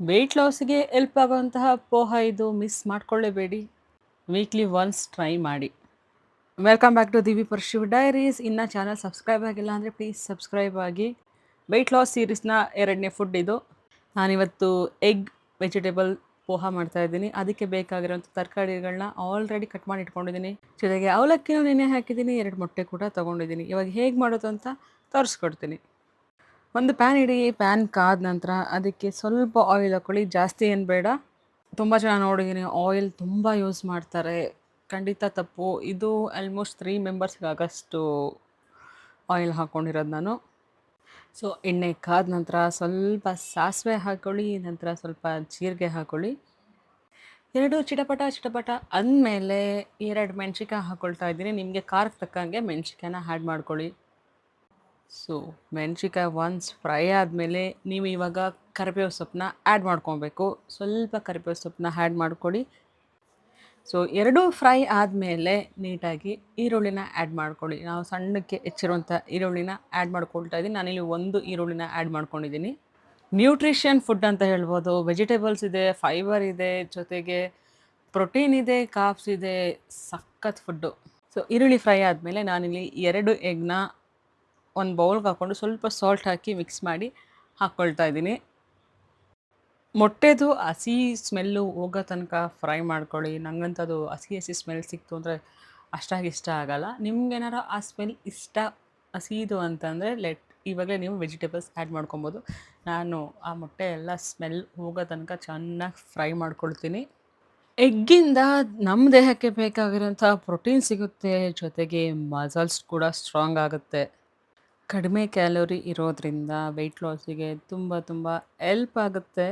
Weight ಲಾಸ್ಗೆ help ಆಗುವಂತಹ ಪೋಹ ಇದು, miss ಮಾಡ್ಕೊಳ್ಳೇಬೇಡಿ. ವೀಕ್ಲಿ ಒನ್ಸ್ ಟ್ರೈ ಮಾಡಿ. Welcome back to Divi Parshiv diaries. ಇನ್ನು ಚಾನಲ್ ಸಬ್ಸ್ಕ್ರೈಬ್ ಆಗಿಲ್ಲ ಅಂದರೆ ಪ್ಲೀಸ್ ಸಬ್ಸ್ಕ್ರೈಬ್ ಆಗಿ. ವೆಯ್ಟ್ ಲಾಸ್ ಸೀರೀಸ್ನ 2ನೇ ಫುಡ್ ಇದು. ನಾನಿವತ್ತು ಎಗ್ ವೆಜಿಟೇಬಲ್ ಪೋಹ ಮಾಡ್ತಾಯಿದ್ದೀನಿ. ಅದಕ್ಕೆ ಬೇಕಾಗಿರೋಂಥ ತರಕಾರಿಗಳನ್ನ ಆಲ್ರೆಡಿ ಕಟ್ ಮಾಡಿ ಇಟ್ಕೊಂಡಿದ್ದೀನಿ. ಜೊತೆಗೆ ಅವಲಕ್ಕಿನೂ ನೆನೆ ಹಾಕಿದ್ದೀನಿ, 2 ಮೊಟ್ಟೆ ಕೂಡ ತೊಗೊಂಡಿದ್ದೀನಿ. ಇವಾಗ ಹೇಗೆ ಮಾಡೋದು ಅಂತ ತೋರಿಸ್ಕೊಡ್ತೀನಿ. ಒಂದು ಪ್ಯಾನ್ ಇಡಿ. ಪ್ಯಾನ್ ಕಾದ ನಂತರ ಅದಕ್ಕೆ ಸ್ವಲ್ಪ ಆಯಿಲ್ ಹಾಕ್ಕೊಳ್ಳಿ, ಜಾಸ್ತಿ ಏನು ಬೇಡ. ತುಂಬ ಜನ ನೋಡಿದ್ದೀನಿ ಆಯಿಲ್ ತುಂಬ ಯೂಸ್ ಮಾಡ್ತಾರೆ, ಖಂಡಿತ ತಪ್ಪು. ಇದು ಆಲ್ಮೋಸ್ಟ್ 3 ಮೆಂಬರ್ಸ್ಗಾಗಷ್ಟು ಆಯಿಲ್ ಹಾಕ್ಕೊಂಡಿರೋದು ನಾನು. ಸೊ ಎಣ್ಣೆ ಕಾದ ನಂತರ ಸ್ವಲ್ಪ ಸಾಸಿವೆ ಹಾಕ್ಕೊಳ್ಳಿ, ನಂತರ ಸ್ವಲ್ಪ ಜೀರಿಗೆ ಹಾಕ್ಕೊಳ್ಳಿ. 2 ಚಿಟಪಟ ಚಿಟಪಟ ಅಂದಮೇಲೆ 2 ಮೆಣಸಿನ್ಕಾಯಿ ಹಾಕ್ಕೊಳ್ತಾ ಇದ್ದೀನಿ. ನಿಮಗೆ ಖಾರಕ್ಕೆ ತಕ್ಕಂಗೆ ಮೆಣಸಿನ್ಕಾಯಿನ ಆ್ಯಡ್ ಮಾಡ್ಕೊಳ್ಳಿ. ಸೊ ಮೆಣಸಿನ್ಕಾಯಿ ಒನ್ಸ್ ಫ್ರೈ ಆದಮೇಲೆ ನೀವು ಇವಾಗ ಕರಿಬೇವು ಸೊಪ್ಪನ್ನ ಆ್ಯಡ್ ಮಾಡ್ಕೊಬೇಕು. ಸ್ವಲ್ಪ ಕರಿಬೇವು ಸೊಪ್ಪನ್ನ ಆ್ಯಡ್ ಮಾಡ್ಕೊಳ್ಳಿ. ಸೊ 2 ಫ್ರೈ ಆದಮೇಲೆ ನೀಟಾಗಿ ಈರುಳ್ಳಿನ ಆ್ಯಡ್ ಮಾಡ್ಕೊಳ್ಳಿ. ನಾವು ಸಣ್ಣಕ್ಕೆ ಹೆಚ್ಚಿರುವಂಥ ಈರುಳ್ಳಿನ ಆ್ಯಡ್ ಮಾಡ್ಕೊಳ್ತಾ ಇದ್ದೀನಿ. ನಾನಿಲ್ಲಿ 1 ಈರುಳ್ಳಿನ ಆ್ಯಡ್ ಮಾಡ್ಕೊಂಡಿದ್ದೀನಿ. ನ್ಯೂಟ್ರಿಷನ್ ಫುಡ್ ಅಂತ ಹೇಳ್ಬೋದು. ವೆಜಿಟೇಬಲ್ಸ್ ಇದೆ, ಫೈಬರ್ ಇದೆ, ಜೊತೆಗೆ ಪ್ರೋಟೀನ್ ಇದೆ, ಕಾರ್ಬ್ಸ್ ಇದೆ, ಸಖತ್ ಫುಡ್ಡು. ಸೊ ಈರುಳ್ಳಿ ಫ್ರೈ ಆದಮೇಲೆ ನಾನಿಲ್ಲಿ 2 ಎಗ್ನ ಒಂದು ಬೌಲ್ಗೆ ಹಾಕ್ಕೊಂಡು ಸ್ವಲ್ಪ ಸಾಲ್ಟ್ ಹಾಕಿ ಮಿಕ್ಸ್ ಮಾಡಿ ಹಾಕ್ಕೊಳ್ತಾ ಇದ್ದೀನಿ. ಮೊಟ್ಟೆದು ಹಸಿ ಸ್ಮೆಲ್ಲು ಹೋಗೋ ತನಕ ಫ್ರೈ ಮಾಡ್ಕೊಳ್ಳಿ. ನನಗಂತೂ ಅದು ಹಸಿ ಹಸಿ ಸ್ಮೆಲ್ ಸಿಕ್ತು ಅಂದರೆ ಅಷ್ಟಾಗಿ ಇಷ್ಟ ಆಗಲ್ಲ. ನಿಮ್ಗೇನಾರ ಆ ಸ್ಮೆಲ್ ಇಷ್ಟ ಹಸಿದು ಅಂತಂದರೆ ಇವಾಗಲೇ ನೀವು ವೆಜಿಟೇಬಲ್ಸ್ ಆ್ಯಡ್ ಮಾಡ್ಕೊಬೋದು. ನಾನು ಆ ಮೊಟ್ಟೆ ಎಲ್ಲ ಸ್ಮೆಲ್ ಹೋಗೋ ತನಕ ಚೆನ್ನಾಗಿ ಫ್ರೈ ಮಾಡ್ಕೊಳ್ತೀನಿ. ಎಗ್ಗಿಂದ ನಮ್ಮ ದೇಹಕ್ಕೆ ಬೇಕಾಗಿರೋಂಥ ಪ್ರೋಟೀನ್ ಸಿಗುತ್ತೆ, ಜೊತೆಗೆ ಮಸಲ್ಸ್ ಕೂಡ ಸ್ಟ್ರಾಂಗ್ ಆಗುತ್ತೆ. ಕಡಿಮೆ ಕ್ಯಾಲೋರಿ ಇರೋದ್ರಿಂದ ವೆಯ್ಟ್ ಲಾಸಿಗೆ ತುಂಬ ಹೆಲ್ಪ್ ಆಗುತ್ತೆ.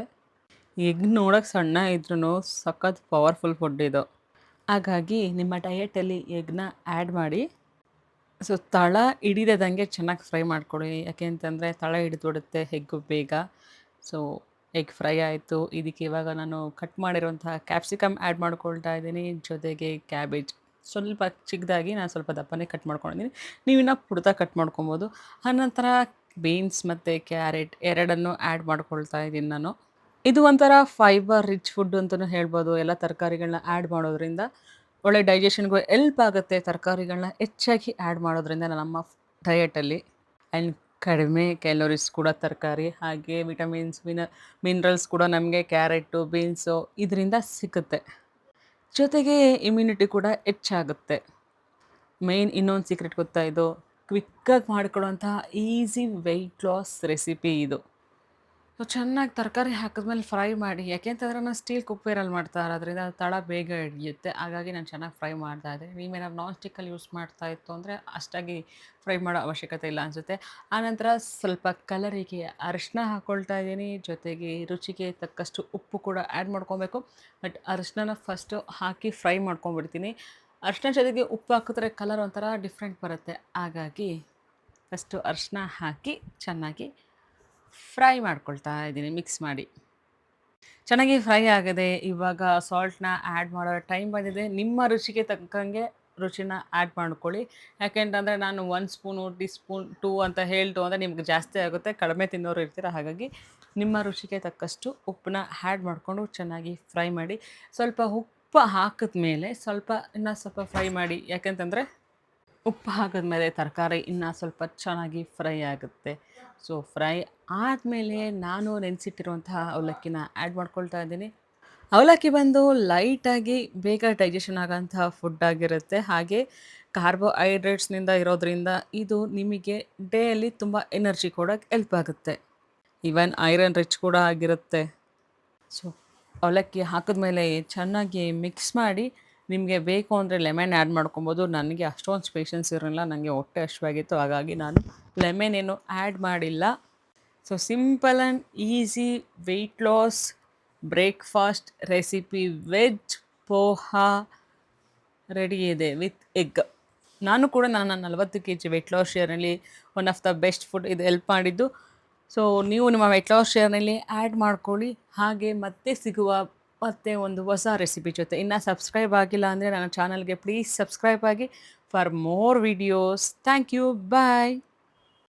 ಎಗ್ ನೋಡೋಕ್ಕೆ ಸಣ್ಣ ಇದ್ರೂ ಸಖತ್ ಪವರ್ಫುಲ್ ಫುಡ್ ಇದು. ಹಾಗಾಗಿ ನಿಮ್ಮ ಡಯೆಟಲ್ಲಿ ಎಗ್ನ ಆ್ಯಡ್ ಮಾಡಿ. ಸೊ ತಳ ಹಿಡಿದಂಗೆ ಚೆನ್ನಾಗಿ ಫ್ರೈ ಮಾಡ್ಕೊಳ್ಳಿ. ಯಾಕೆ ಅಂತಂದರೆ ತಳ ಹಿಡಿದ್ಬಿಡುತ್ತೆ ಎಗ್ಗು ಬೇಗ. ಸೊ ಎಗ್ ಫ್ರೈ ಆಯಿತು. ಇದಕ್ಕೆ ಇವಾಗ ನಾನು ಕಟ್ ಮಾಡಿರೋಂತಹ ಕ್ಯಾಪ್ಸಿಕಮ್ ಆ್ಯಡ್ ಮಾಡ್ಕೊಳ್ತಾ ಇದ್ದೀನಿ, ಜೊತೆಗೆ ಕ್ಯಾಬೇಜ್ ಸ್ವಲ್ಪ ಚಿಕ್ಕದಾಗಿ ನಾನು ಸ್ವಲ್ಪ ದಪ್ಪನೇ ಕಟ್ ಮಾಡ್ಕೊಂಡಿದ್ದೀನಿ. ನೀವಿನ್ನು ಪುಡ್ದಾಗಿ ಕಟ್ ಮಾಡ್ಕೊಬೋದು. ಆನಂತರ ಬೀನ್ಸ್ ಮತ್ತು ಕ್ಯಾರೆಟ್ ಎರಡನ್ನೂ ಆ್ಯಡ್ ಮಾಡ್ಕೊಳ್ತಾ ಇದ್ದೀನಿ ನಾನು. ಇದು ಒಂಥರ ಫೈಬರ್ ರಿಚ್ ಫುಡ್ ಅಂತಲೂ ಹೇಳ್ಬೋದು. ಎಲ್ಲ ತರಕಾರಿಗಳನ್ನ ಆ್ಯಡ್ ಮಾಡೋದ್ರಿಂದ ಒಳ್ಳೆ ಡೈಜೆಷನ್ಗೂ ಹೆಲ್ಪ್ ಆಗುತ್ತೆ. ತರಕಾರಿಗಳನ್ನ ಹೆಚ್ಚಾಗಿ ಆ್ಯಡ್ ಮಾಡೋದ್ರಿಂದ ನಮ್ಮ ಡಯೆಟಲ್ಲಿ. ಆ್ಯಂಡ್ ಕಡಿಮೆ ಕ್ಯಾಲೋರೀಸ್ ಕೂಡ ತರಕಾರಿ, ಹಾಗೆ ವಿಟಮಿನ್ಸ್ ಮಿನರಲ್ಸ್ ಕೂಡ ನಮಗೆ ಕ್ಯಾರೆಟು, ಬೀನ್ಸು ಇದರಿಂದ ಸಿಗುತ್ತೆ. ಜೊತೆಗೆ ಇಮ್ಯುನಿಟಿ ಕೂಡ ಹೆಚ್ಚಾಗುತ್ತೆ. ಮೇಯ್ನ್ ಇನ್ನೊಂದು ಸೀಕ್ರೆಟ್ ಗೊತ್ತಾ ಇದು? ಕ್ವಿಕ್ಕಾಗಿ ಮಾಡ್ಕೊಳ್ಳೋಂಥ ಈಸಿ ವೆಯ್ಟ್ ಲಾಸ್ ರೆಸಿಪಿ ಇದು. ಸೊ ಚೆನ್ನಾಗಿ ತರಕಾರಿ ಹಾಕಿದ್ಮೇಲೆ ಫ್ರೈ ಮಾಡಿ. ಯಾಕೆಂತಂದರೆ ನಾನು ಸ್ಟೀಲ್ ಕುಕ್ಕರಲ್ಲಿ ಮಾಡ್ತಾ ಇರೋದ್ರಿಂದ ತಳ ಬೇಗ ಹಿಡಿಯುತ್ತೆ. ಹಾಗಾಗಿ ನಾನು ಚೆನ್ನಾಗಿ ಫ್ರೈ ಮಾಡ್ತಾ ಇದ್ದೀನಿ. ನೀವೇನಾದ್ರು ನಾನ್ ಸ್ಟಿಕ್ಕಲ್ಲಿ ಯೂಸ್ ಮಾಡ್ತಾ ಇತ್ತು ಅಂದರೆ ಅಷ್ಟಾಗಿ ಫ್ರೈ ಮಾಡೋ ಅವಶ್ಯಕತೆ ಇಲ್ಲ ಅನಿಸುತ್ತೆ. ಆನಂತರ ಸ್ವಲ್ಪ ಕಲರಿಗೆ ಅರಿಶಿನ ಹಾಕ್ಕೊಳ್ತಾ ಇದ್ದೀನಿ, ಜೊತೆಗೆ ರುಚಿಗೆ ತಕ್ಕಷ್ಟು ಉಪ್ಪು ಕೂಡ ಆ್ಯಡ್ ಮಾಡ್ಕೊಬೇಕು. ಬಟ್ ಅರಿಶಿನ ಫಸ್ಟು ಹಾಕಿ ಫ್ರೈ ಮಾಡ್ಕೊಂಡ್ಬಿಡ್ತೀನಿ. ಅರಿಶಿನ ಜೊತೆಗೆ ಉಪ್ಪು ಹಾಕಿದ್ರೆ ಕಲರ್ ಒಂಥರ ಡಿಫ್ರೆಂಟ್ ಬರುತ್ತೆ. ಹಾಗಾಗಿ ಫಸ್ಟು ಅರಿಶಿನ ಹಾಕಿ ಚೆನ್ನಾಗಿ ಫ್ರೈ ಮಾಡ್ಕೊಳ್ತಾ ಇದ್ದೀನಿ, ಮಿಕ್ಸ್ ಮಾಡಿ. ಚೆನ್ನಾಗಿ ಫ್ರೈ ಆಗಿದೆ. ಇವಾಗ ಸಾಲ್ಟ್ನ ಆ್ಯಡ್ ಮಾಡೋ ಟೈಮ್ ಬಂದಿದೆ. ನಿಮ್ಮ ರುಚಿಗೆ ತಕ್ಕಂಗೆ ರುಚಿನ ಆ್ಯಡ್ ಮಾಡ್ಕೊಳ್ಳಿ. ಯಾಕೆಂತಂದರೆ ನಾನು 1 ಸ್ಪೂನು, ಟೀ ಸ್ಪೂನ್ 2 ಅಂತ ಹೇಳ್ತು ಅಂದರೆ ನಿಮ್ಗೆ ಜಾಸ್ತಿ ಆಗುತ್ತೆ. ಕಡಿಮೆ ತಿನ್ನೋರು ಇರ್ತೀರ. ಹಾಗಾಗಿ ನಿಮ್ಮ ರುಚಿಗೆ ತಕ್ಕಷ್ಟು ಉಪ್ಪನ್ನ ಆ್ಯಡ್ ಮಾಡಿಕೊಂಡು ಚೆನ್ನಾಗಿ ಫ್ರೈ ಮಾಡಿ. ಸ್ವಲ್ಪ ಉಪ್ಪು ಹಾಕಿದ್ಮೇಲೆ ಇನ್ನೂ ಸ್ವಲ್ಪ ಫ್ರೈ ಮಾಡಿ. ಯಾಕೆಂತಂದರೆ ಉಪ್ಪು ಹಾಕಿದ್ಮೇಲೆ ತರಕಾರಿ ಇನ್ನೂ ಸ್ವಲ್ಪ ಚೆನ್ನಾಗಿ ಫ್ರೈ ಆಗುತ್ತೆ. ಸೊ ಫ್ರೈ ಆದಮೇಲೆ ನಾನು ನೆನೆಸಿಟ್ಟಿರುವಂತಹ ಅವಲಕ್ಕಿನ ಆ್ಯಡ್ ಮಾಡ್ಕೊಳ್ತಾ ಇದ್ದೀನಿ. ಅವಲಕ್ಕಿ ಬಂದು ಲೈಟಾಗಿ ಬೇಗ ಡೈಜೆಷನ್ ಆಗೋಂತಹ ಫುಡ್ ಆಗಿರುತ್ತೆ. ಹಾಗೆ ಕಾರ್ಬೋಹೈಡ್ರೇಟ್ಸ್ನಿಂದ ಇರೋದ್ರಿಂದ ಇದು ನಿಮಗೆ ಡೇಯಲ್ಲಿ ತುಂಬ ಎನರ್ಜಿ ಕೊಡೋಕ್ಕೆ ಹೆಲ್ಪ್ ಆಗುತ್ತೆ. ಈವನ್ ಐರನ್ ರಿಚ್ ಕೂಡ ಆಗಿರುತ್ತೆ. ಸೊ ಅವಲಕ್ಕಿ ಹಾಕಿದ್ಮೇಲೆ ಚೆನ್ನಾಗಿ ಮಿಕ್ಸ್ ಮಾಡಿ. ನಿಮಗೆ ಬೇಕು ಅಂದರೆ ಲೆಮನ್ ಆ್ಯಡ್ ಮಾಡ್ಕೊಬೋದು. ನನಗೆ ಅಷ್ಟೊಂದು ಪೇಷನ್ಸ್ ಇರಲಿಲ್ಲ, ನನಗೆ ಹೊಟ್ಟೆ ಹಸಿವಾಗಿತ್ತು. ಹಾಗಾಗಿ ನಾನು ಲೆಮನ್ ಏನು ಆ್ಯಡ್ ಮಾಡಿಲ್ಲ. So simple and easy weight loss breakfast recipe veg poha ready ಇದೆ ವಿತ್ ಎಗ್. ನಾನು ಕೂಡ ನನ್ನ 40 kg ವೆಯ್ಟ್ ಲಾಸ್ ಶೇರ್ನಲ್ಲಿ one of the best food ಇದು ಹೆಲ್ಪ್ ಮಾಡಿದ್ದು. ಸೊ ನೀವು ನಿಮ್ಮ ವೆಯ್ಟ್ ಲಾಸ್ ಶೇರ್ನಲ್ಲಿ ಆ್ಯಡ್ ಮಾಡ್ಕೊಳ್ಳಿ. ಹಾಗೆ ಮತ್ತೆ ಸಿಗುವ ಮತ್ತೆ ಒಂದು ಹೊಸ ರೆಸಿಪಿ ಜೊತೆ. ಇನ್ನು ಸಬ್ಸ್ಕ್ರೈಬ್ ಆಗಿಲ್ಲ ಅಂದರೆ ನನ್ನ ಚಾನಲ್ಗೆ ಪ್ಲೀಸ್ ಸಬ್ಸ್ಕ್ರೈಬ್ ಆಗಿ for more videos. Thank you. Bye.